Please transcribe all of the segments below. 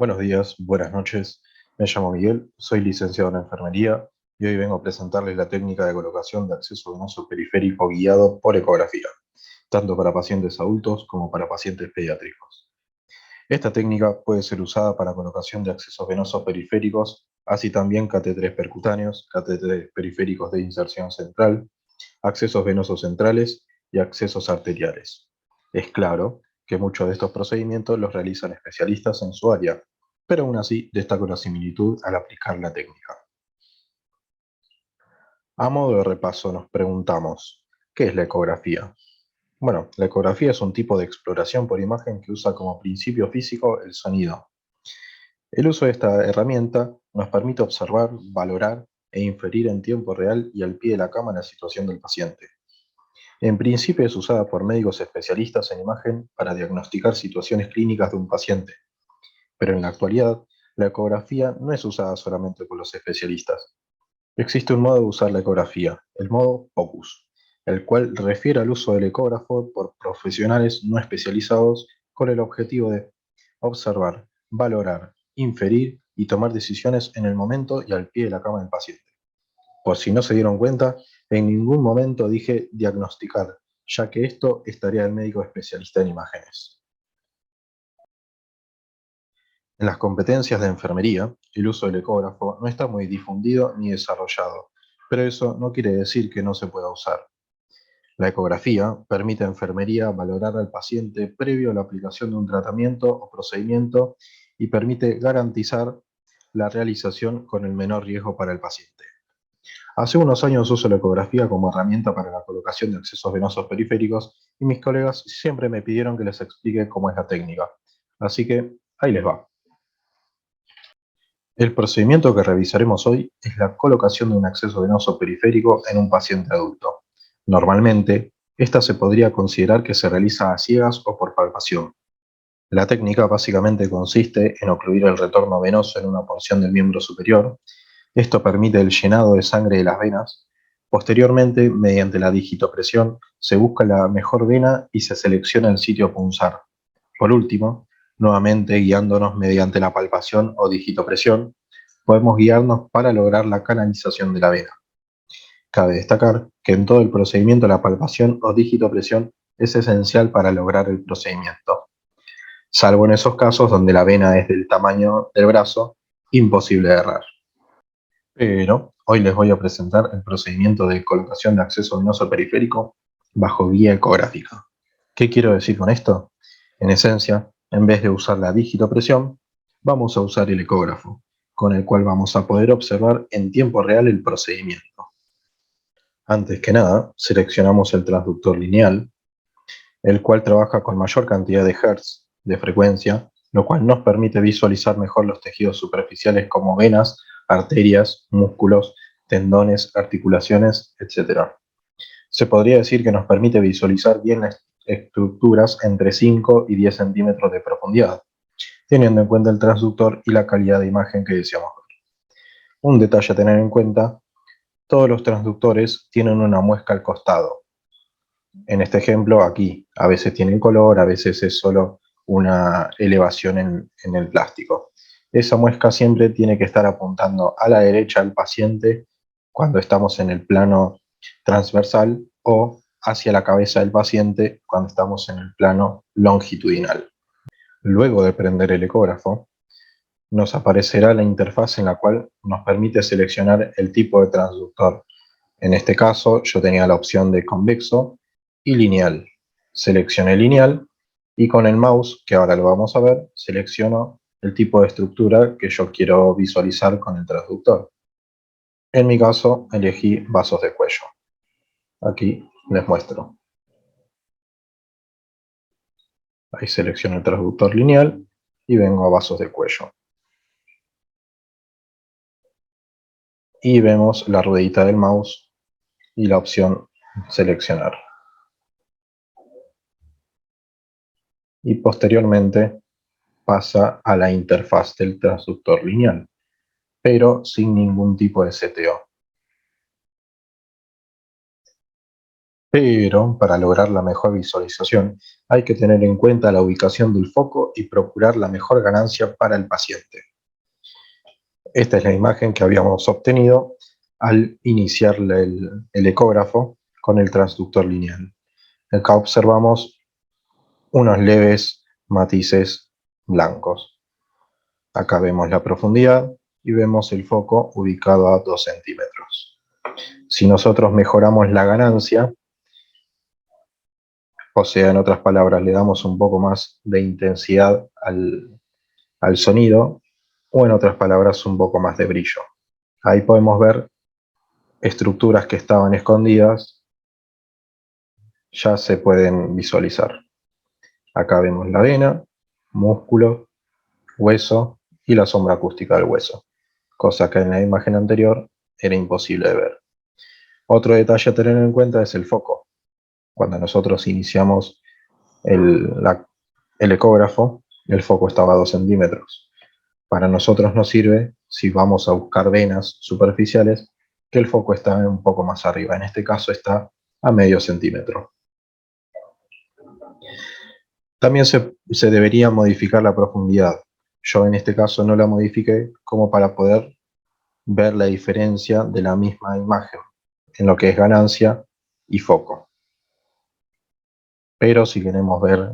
Buenos días, buenas noches. Me llamo Miguel, soy licenciado en enfermería y hoy vengo a presentarles la técnica de colocación de acceso venoso periférico guiado por ecografía, tanto para pacientes adultos como para pacientes pediátricos. Esta técnica puede ser usada para colocación de accesos venosos periféricos, así también catéteres percutáneos, catéteres periféricos de inserción central, accesos venosos centrales y accesos arteriales. Es claro que muchos de estos procedimientos los realizan especialistas en su área, pero aún así destaca una similitud al aplicar la técnica. A modo de repaso nos preguntamos, ¿qué es la ecografía? Bueno, la ecografía es un tipo de exploración por imagen que usa como principio físico el sonido. El uso de esta herramienta nos permite observar, valorar e inferir en tiempo real y al pie de la cama la situación del paciente. En principio es usada por médicos especialistas en imagen para diagnosticar situaciones clínicas de un paciente, pero en la actualidad la ecografía no es usada solamente por los especialistas. Existe un modo de usar la ecografía, el modo POCUS, el cual refiere al uso del ecógrafo por profesionales no especializados con el objetivo de observar, valorar, inferir y tomar decisiones en el momento y al pie de la cama del paciente. Por si no se dieron cuenta, en ningún momento dije diagnosticar, ya que esto es tarea del médico especialista en imágenes. En las competencias de enfermería, el uso del ecógrafo no está muy difundido ni desarrollado, pero eso no quiere decir que no se pueda usar. La ecografía permite a enfermería valorar al paciente previo a la aplicación de un tratamiento o procedimiento y permite garantizar la realización con el menor riesgo para el paciente. Hace unos años uso la ecografía como herramienta para la colocación de accesos venosos periféricos y mis colegas siempre me pidieron que les explique cómo es la técnica. Así que ahí les va. El procedimiento que revisaremos hoy es la colocación de un acceso venoso periférico en un paciente adulto. Normalmente, esta se podría considerar que se realiza a ciegas o por palpación. La técnica básicamente consiste en ocluir el retorno venoso en una porción del miembro superior. Esto permite el llenado de sangre de las venas. Posteriormente, mediante la digitopresión, se busca la mejor vena y se selecciona el sitio punzar. Por último, nuevamente guiándonos mediante la palpación o digitopresión, podemos guiarnos para lograr la canalización de la vena. Cabe destacar que en todo el procedimiento la palpación o digitopresión es esencial para lograr el procedimiento, salvo en esos casos donde la vena es del tamaño del brazo, imposible de errar. Pero hoy les voy a presentar el procedimiento de colocación de acceso venoso periférico bajo guía ecográfica. ¿Qué quiero decir con esto? En esencia, en vez de usar la digitopresión, vamos a usar el ecógrafo, con el cual vamos a poder observar en tiempo real el procedimiento. Antes que nada, seleccionamos el transductor lineal, el cual trabaja con mayor cantidad de hertz de frecuencia, lo cual nos permite visualizar mejor los tejidos superficiales como venas, arterias, músculos, tendones, articulaciones, etc. Se podría decir que nos permite visualizar bien las estructuras entre 5 y 10 centímetros de profundidad, teniendo en cuenta el transductor y la calidad de imagen que deseamos ver. Un detalle a tener en cuenta: todos los transductores tienen una muesca al costado. En este ejemplo, aquí, a veces tienen color, a veces es solo una elevación en el plástico. Esa muesca siempre tiene que estar apuntando a la derecha del paciente cuando estamos en el plano transversal o hacia la cabeza del paciente cuando estamos en el plano longitudinal. Luego de prender el ecógrafo, nos aparecerá la interfaz en la cual nos permite seleccionar el tipo de transductor. En este caso, yo tenía la opción de convexo y lineal. Seleccioné lineal y con el mouse, que ahora lo vamos a ver, selecciono el tipo de estructura que yo quiero visualizar con el transductor. En mi caso, elegí vasos de cuello. Aquí les muestro. Ahí selecciono el transductor lineal y vengo a vasos de cuello. Y vemos la ruedita del mouse y la opción seleccionar. Y posteriormente pasa a la interfaz del transductor lineal, pero sin ningún tipo de CTO. Pero para lograr la mejor visualización hay que tener en cuenta la ubicación del foco y procurar la mejor ganancia para el paciente. Esta es la imagen que habíamos obtenido al iniciar el ecógrafo con el transductor lineal. Acá observamos unos leves matices blancos. Acá vemos la profundidad y vemos el foco ubicado a 2 centímetros. Si nosotros mejoramos la ganancia, o sea, en otras palabras, le damos un poco más de intensidad al sonido, o en otras palabras, un poco más de brillo. Ahí podemos ver estructuras que estaban escondidas, ya se pueden visualizar. Acá vemos la vena, músculo, hueso y la sombra acústica del hueso, cosa que en la imagen anterior era imposible de ver. Otro detalle a tener en cuenta es el foco. Cuando nosotros iniciamos el ecógrafo, el foco estaba a 2 centímetros. Para nosotros nos sirve, si vamos a buscar venas superficiales, que el foco está un poco más arriba. En este caso está a medio centímetro. También se debería modificar la profundidad. Yo en este caso no la modifiqué como para poder ver la diferencia de la misma imagen en lo que es ganancia y foco. Pero si queremos ver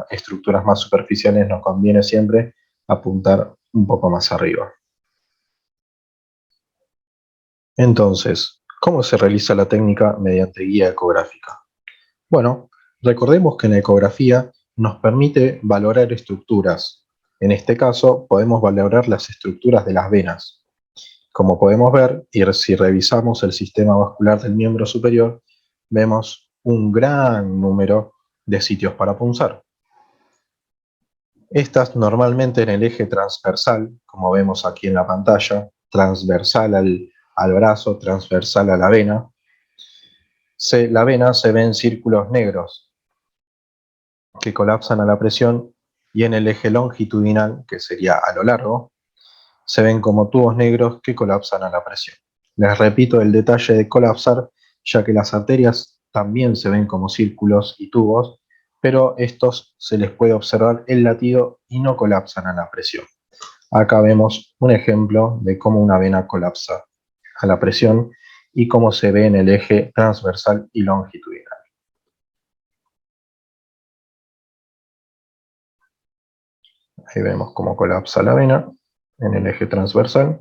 estructuras más superficiales, nos conviene siempre apuntar un poco más arriba. Entonces, ¿cómo se realiza la técnica mediante guía ecográfica? Bueno, recordemos que en la ecografía nos permite valorar estructuras. En este caso, podemos valorar las estructuras de las venas. Como podemos ver, y si revisamos el sistema vascular del miembro superior, vemos un gran número de sitios para punzar. Estas normalmente en el eje transversal, como vemos aquí en la pantalla, transversal al brazo, transversal a la vena. La vena se ve en círculos negros que colapsan a la presión y en el eje longitudinal, que sería a lo largo, se ven como tubos negros que colapsan a la presión. Les repito el detalle de colapsar, ya que las arterias también se ven como círculos y tubos, pero estos se les puede observar el latido y no colapsan a la presión. Acá vemos un ejemplo de cómo una vena colapsa a la presión y cómo se ve en el eje transversal y longitudinal. Ahí vemos cómo colapsa la vena en el eje transversal.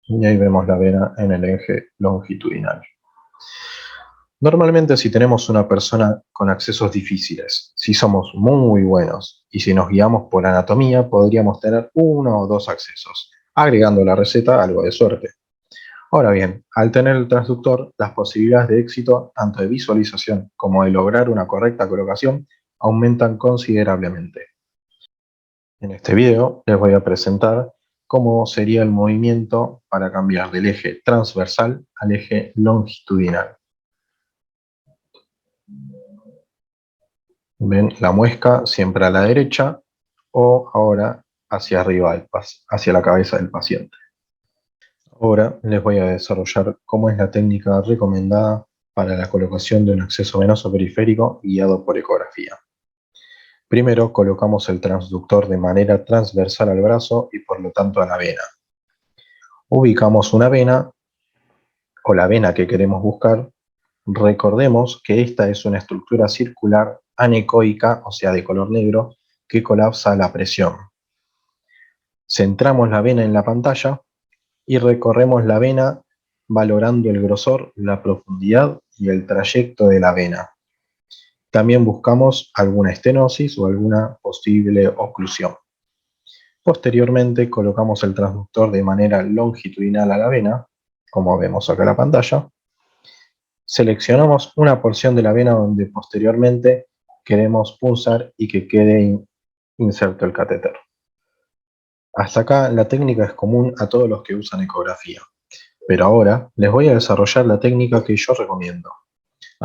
Y ahí vemos la vena en el eje longitudinal. Normalmente si tenemos una persona con accesos difíciles, si somos muy buenos y si nos guiamos por anatomía, podríamos tener 1 o 2 accesos, agregando a la receta algo de suerte. Ahora bien, al tener el transductor, las posibilidades de éxito, tanto de visualización como de lograr una correcta colocación, aumentan considerablemente. En este video les voy a presentar cómo sería el movimiento para cambiar del eje transversal al eje longitudinal. Ven la muesca siempre a la derecha o ahora hacia arriba, hacia la cabeza del paciente. Ahora les voy a desarrollar cómo es la técnica recomendada para la colocación de un acceso venoso periférico guiado por ecografía. Primero colocamos el transductor de manera transversal al brazo y por lo tanto a la vena. Ubicamos una vena o la vena que queremos buscar. Recordemos que esta es una estructura circular anecoica, o sea de color negro, que colapsa a la presión. Centramos la vena en la pantalla y recorremos la vena valorando el grosor, la profundidad y el trayecto de la vena. También buscamos alguna estenosis o alguna posible oclusión. Posteriormente colocamos el transductor de manera longitudinal a la vena, como vemos acá en la pantalla. Seleccionamos una porción de la vena donde posteriormente queremos punzar y que quede inserto el catéter. Hasta acá la técnica es común a todos los que usan ecografía, pero ahora les voy a desarrollar la técnica que yo recomiendo.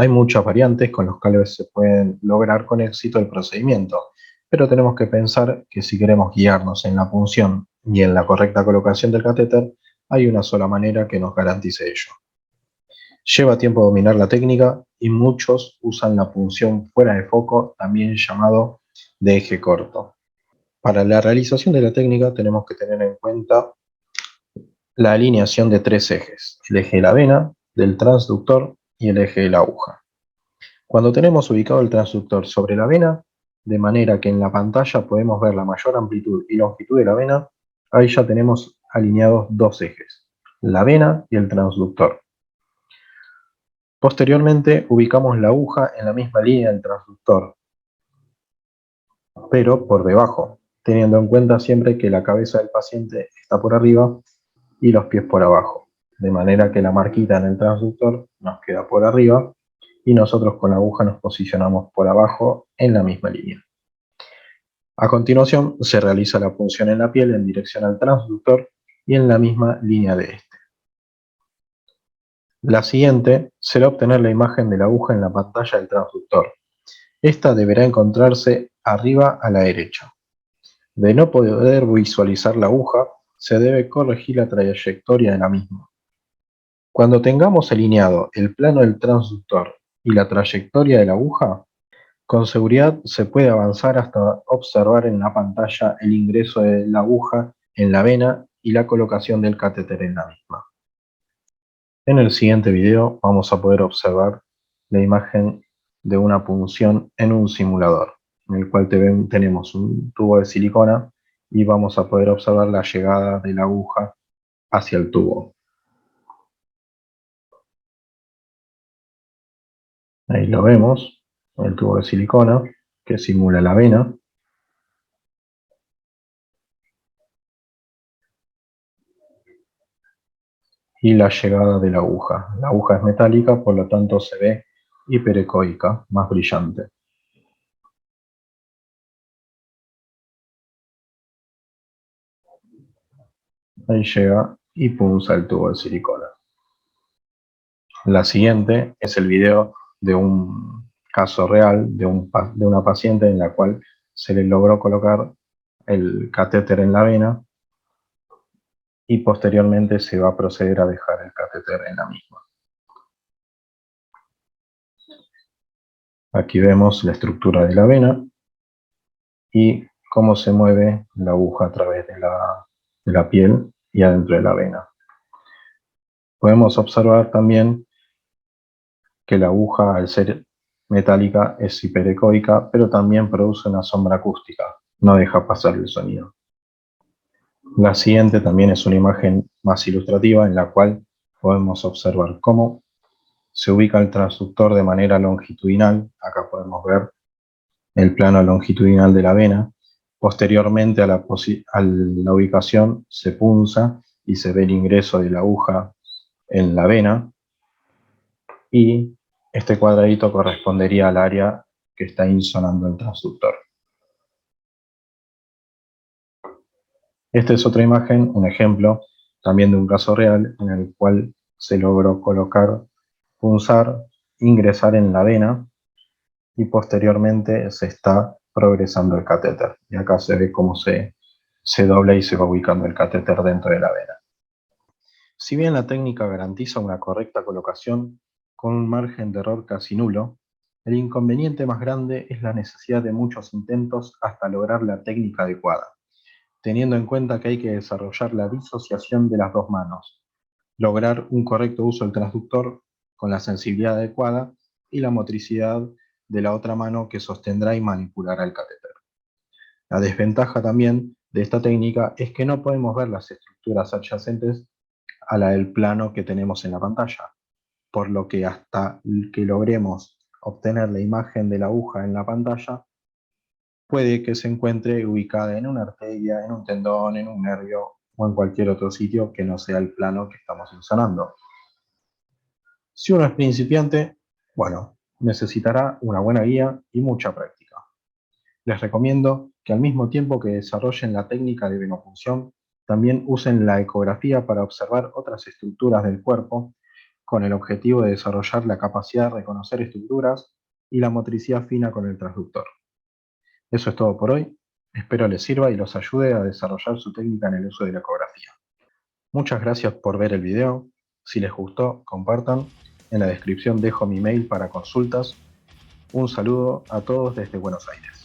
Hay muchas variantes con las cuales se pueden lograr con éxito el procedimiento, pero tenemos que pensar que si queremos guiarnos en la punción y en la correcta colocación del catéter, hay una sola manera que nos garantice ello. Lleva tiempo dominar la técnica y muchos usan la punción fuera de foco, también llamado de eje corto. Para la realización de la técnica tenemos que tener en cuenta la alineación de tres ejes: el eje de la vena, del transductor y el eje de la aguja. Cuando tenemos ubicado el transductor sobre la vena, de manera que en la pantalla podemos ver la mayor amplitud y longitud de la vena, ahí ya tenemos alineados dos ejes, la vena y el transductor. Posteriormente ubicamos la aguja en la misma línea del transductor, pero por debajo, teniendo en cuenta siempre que la cabeza del paciente está por arriba y los pies por abajo, de manera que la marquita en el transductor nos queda por arriba y nosotros con la aguja nos posicionamos por abajo en la misma línea. A continuación se realiza la punción en la piel en dirección al transductor y en la misma línea de este. La siguiente será obtener la imagen de la aguja en la pantalla del transductor. Esta deberá encontrarse arriba a la derecha. De no poder visualizar la aguja, se debe corregir la trayectoria de la misma. Cuando tengamos alineado el plano del transductor y la trayectoria de la aguja, con seguridad se puede avanzar hasta observar en la pantalla el ingreso de la aguja en la vena y la colocación del catéter en la misma. En el siguiente video vamos a poder observar la imagen de una punción en un simulador, en el cual tenemos un tubo de silicona y vamos a poder observar la llegada de la aguja hacia el tubo. Ahí lo vemos, el tubo de silicona que simula la vena. Y la llegada de la aguja. La aguja es metálica, por lo tanto se ve hiperecoica, más brillante. Ahí llega y punza el tubo de silicona. La siguiente es el video de un caso real de una paciente en la cual se le logró colocar el catéter en la vena y posteriormente se va a proceder a dejar el catéter en la misma. Aquí vemos la estructura de la vena y cómo se mueve la aguja a través de la piel y adentro de la vena. Podemos observar también que la aguja, al ser metálica, es hiperecoica, pero también produce una sombra acústica, no deja pasar el sonido. La siguiente también es una imagen más ilustrativa en la cual podemos observar cómo se ubica el transductor de manera longitudinal. Acá podemos ver el plano longitudinal de la vena. Posteriormente a la ubicación se punza y se ve el ingreso de la aguja en la vena y este cuadradito correspondería al área que está insonando el transductor. Esta es otra imagen, un ejemplo también de un caso real en el cual se logró colocar, punzar, ingresar en la vena y posteriormente se está progresando el catéter. Y acá se ve cómo se dobla y se va ubicando el catéter dentro de la vena. Si bien la técnica garantiza una correcta colocación con un margen de error casi nulo, el inconveniente más grande es la necesidad de muchos intentos hasta lograr la técnica adecuada, teniendo en cuenta que hay que desarrollar la disociación de las dos manos, lograr un correcto uso del transductor con la sensibilidad adecuada y la motricidad de la otra mano que sostendrá y manipulará el catéter. La desventaja también de esta técnica es que no podemos ver las estructuras adyacentes a la del plano que tenemos en la pantalla, por lo que hasta que logremos obtener la imagen de la aguja en la pantalla, puede que se encuentre ubicada en una arteria, en un tendón, en un nervio o en cualquier otro sitio que no sea el plano que estamos insonando. Si uno es principiante, bueno, necesitará una buena guía y mucha práctica. Les recomiendo que al mismo tiempo que desarrollen la técnica de venopunción, también usen la ecografía para observar otras estructuras del cuerpo, con el objetivo de desarrollar la capacidad de reconocer estructuras y la motricidad fina con el transductor. Eso es todo por hoy. Espero les sirva y los ayude a desarrollar su técnica en el uso de la ecografía. Muchas gracias por ver el video. Si les gustó, compartan. En la descripción dejo mi mail para consultas. Un saludo a todos desde Buenos Aires.